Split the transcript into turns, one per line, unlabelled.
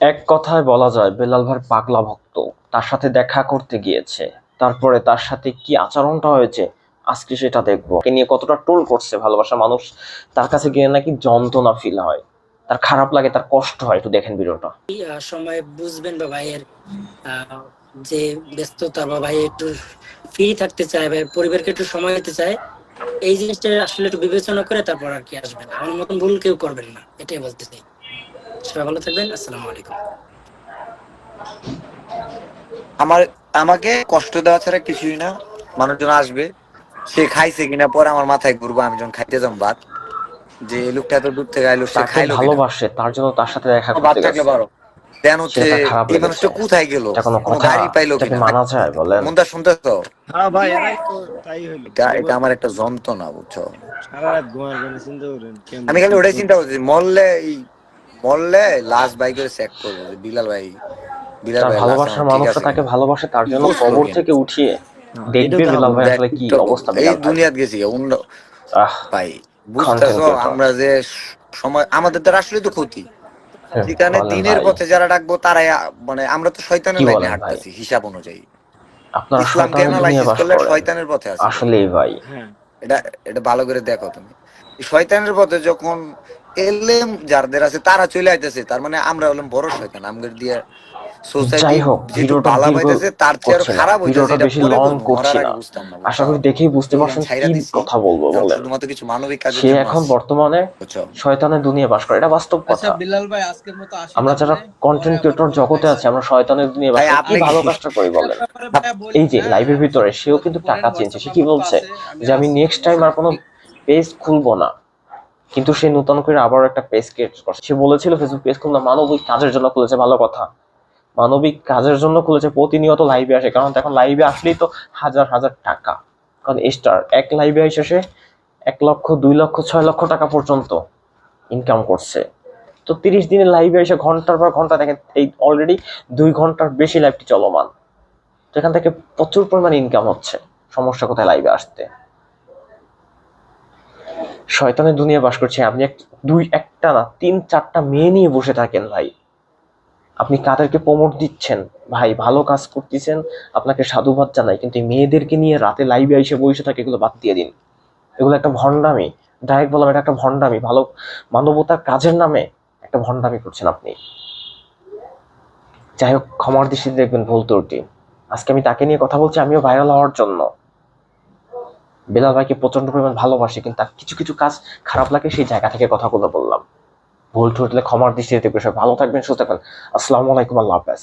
এক কথায় বলা যায় বেলাল ভাইয়ের পাগলা ভক্ত। তার সাথে দেখা করতে গিয়েছে, তারপরে তার সাথে কি আচরণটা হয়েছে আজকে সেটা দেখবো। একে নিয়ে কতটা ট্রোল করছে ভালোবাসা মানুষ, তার কাছে গিয়ে নাকি যন্ত্রণা ফিল হয়, তার খারাপ লাগে, তার কষ্ট হয়। একটু দেখেন ভিডিওটা।
সময় বুঝবেন বা ভাইয়ের যে ব্যস্ততা বা ভাই একটু ফ্রি থাকতে চায়, ভাই পরিবারকে একটু সময় দিতে চায়, এই জিনিসটা আসলে একটু বিবেচনা করে তারপর আর কি আসবেন। আমার মতন ভুল কেউ করবেন না, এটাই বলতে চাই। সবাই ভালো থাকবেন, আসসালামু আলাইকুম।
আমার আমাকে কষ্ট দেওয়া ছাড়া কিছুই না। মানুষজন আসবে, সে খাইছে কিনা পরে আমার মাথায় ঘুরবো আমি যখন খাইতে যাম ভাত, যে এই লোকটা এত দূর থেকে আইলো, সে
তাকে
খাইলো কিনা।
ভালোবাসে, তার জন্য তার সাথে দেখা
ভাত
করতে
থাকলে
গেছে,
পারো দেন হচ্ছে
সেটা তার খারাপ
এই
লেগেছে।
মানুষটা কোথায় গেল,
এটা কোনো
কোনো
কথা?
গাড়ি পাইলো
এটা কি
কিনা।
মানা যায় বলেন?
মনটা শুনতে তো,
হ্যাঁ ভাই, এরাই তো তাই হইলো।
এটা এটা আমার একটা যন্ত্রণা, বুঝছো।
সারা রাত ঘুমাবে না, চিন্তা করেন
আমি
কেমনে
খালি
কি
ওটাই চিন্তা
করতেছে।
করছি, মরলে লাশ বাই করে চেক করবো যে বিলাল
তার
ভাই লাশ আমার
ভালোবাসার
ঠিক
মানুষটা
আছে
তাকে
কিনা।
ভালোবাসে, তার জন্য
বুঝলো
কবর
কিনা
থেকে উঠিয়ে
এটাও
দেখবে
তো
বেলাল
হবে।
ভাই
দেখ
আসলে কি
একটু
অবস্থা।
এই
বেলাল ভাই,
দুনিয়াত গেছি অন্য
আহ,
ভাই,
কন্টেন্ট
বুঝতেছো
ক্রিয়েটর।
আমরা যে সময় আমাদের দ্বারা আসলে তো ক্ষতি। সেখানে
বলেন
দিনের
ভাই,
পথে যারা ডাকবো তারাই মানে আমরা তো
কি
শয়তানের লাইনে
বলেন ভাই?
হাঁটতেছি হিসাব অনুযায়ী।
আপনারা
ইসলামকে
শয়তানের দুনিয়া
অ্যানালাইসিস
বাস
করলে
করেন।
শয়তানের পথে আছি ভাই।
আসলেই ভাই,
হ্যাঁ,
এটা এটা ভালো করে দেখো তুমি। এই শয়তানের পথে যখন এলেম যাদের আছে তারা চলে আইতেছে, তার মানে আমরা হলাম বড় শয়তান। আমাদের দিয়ে সোসাইটি
যাই হোক,
যেটু
ভিডিওটা
বালা
দীর্ঘ
পাইতেছে তার চেয়ে আরো
করছি না,
খারাপ হইতেছে,
ভিডিওটা
এটা
বেশি
পরে
লং
বুঝবো,
করছি
মরার
না।
আগে বুঝতাম না,
আশা
বুঝছো।
করি দেখেই বুঝতে
বললাম
পারছেন
ছাইরা
কি
দিছি,
কথা বলবো
এখন
বলেন।
শুধুমাত্র কিছু মানবিক কাজের
সে
জন্য
এখন
আসছি,
বর্তমানে
বুঝছো।
শয়তানের দুনিয়া বাস করে, এটা বাস্তব
আচ্ছা
কথা।
বিলাল ভাই, আজকের মতো আসি
আমরা যারা
তাহলে। পরে
কন্টেন্ট
আবার
ক্রিয়েটর
ফোন
জগতে
পাইছি।
আছি, আমরা শয়তানের দুনিয়া বাস
ভাই
করি, কি
আপনি কি
ভালো কাজটা করি
এটার
বলেন?
ব্যাপারে ভাইয়া
এই
বলি,
যে
হ্যাঁ
লাইভের
আপনি
ভিতরে সেও
যোগাযোগ
কিন্তু
করেন,
টাকা চেয়েছে।
হোয়াটসঅ্যাপ
সে কি
নাম্বার তো
বলছে
আছে, আমি
যে আমি
আছি,
নেক্সট টাইম
সমস্যা
আর
নেই।
কোনো পেজ খুলবো না। কিন্তু সে নতুন করে আবার একটা পেজ ক্রিয়েট করছে। সে বলেছিল ফেসবুক পেজ খুলনা মানবিক কাজের জন্য খুলেছে, ভালো কথা। মানবিক কাজের জন্য খুলেছে, প্রতিনিয়ত লাইভে আসে, কারণ এখন লাইভে আসলেই তো হাজার হাজার টাকা। কারণ স্টার এক লাইভে এসে সে 1 লক্ষ, 2 লক্ষ, 6 লক্ষ টাকা পর্যন্ত ইনকাম করছে। তো 30 দিনের লাইভে এসে ঘন্টার পর ঘন্টা দেখেন, এই অলরেডি 2 ঘন্টার বেশি লাইভটি চলমান। তো এখান থেকে প্রচুর পরিমাণে ইনকাম হচ্ছে। সমস্যা কোথায় লাইভে আসতে? শয়তানের দুনিয়া বাস করছে। আপনি একটা না 3-4টা মেয়ে নিয়ে বসে থাকেন ভাই, আপনি কাদেরকে প্রমোট দিচ্ছেন? ভাই ভালো কাজ করতেছেন, আপনাকে সাধুবাদ জানাই, কিন্তু এই মেয়েদেরকে নিয়ে রাতে লাইভে এসে বসে থাকে, এগুলো বাদ দিয়ে দিন। এগুলো একটা ভন্ডামি। ডাইরেক্ট বললাম, এটা একটা ভন্ডামি। ভালো মানবতার কাজের নামে একটা ভন্ডামি করছেন আপনি। যাই হোক, ক্ষমার দৃষ্টিতে দেখবেন ভুল ত্রুটি। আজকে আমি তাকে নিয়ে কথা বলছি, আমিও ভাইরাল হওয়ার জন্য। বেলাল ভাইকে প্রচন্ড পরিমাণ ভালোবাসি, কিন্তু তার কিছু কিছু কাজ খারাপ লাগে, সেই জায়গা থেকে কথাগুলো বললাম। ভুল ত্রুটি হলে ক্ষমার দৃষ্টিতে দেখবেন। সবাই ভালো থাকবেন, সুস্থ থাকবেন। আসসালামু আলাইকুম, আল্লাহ হাফেজ।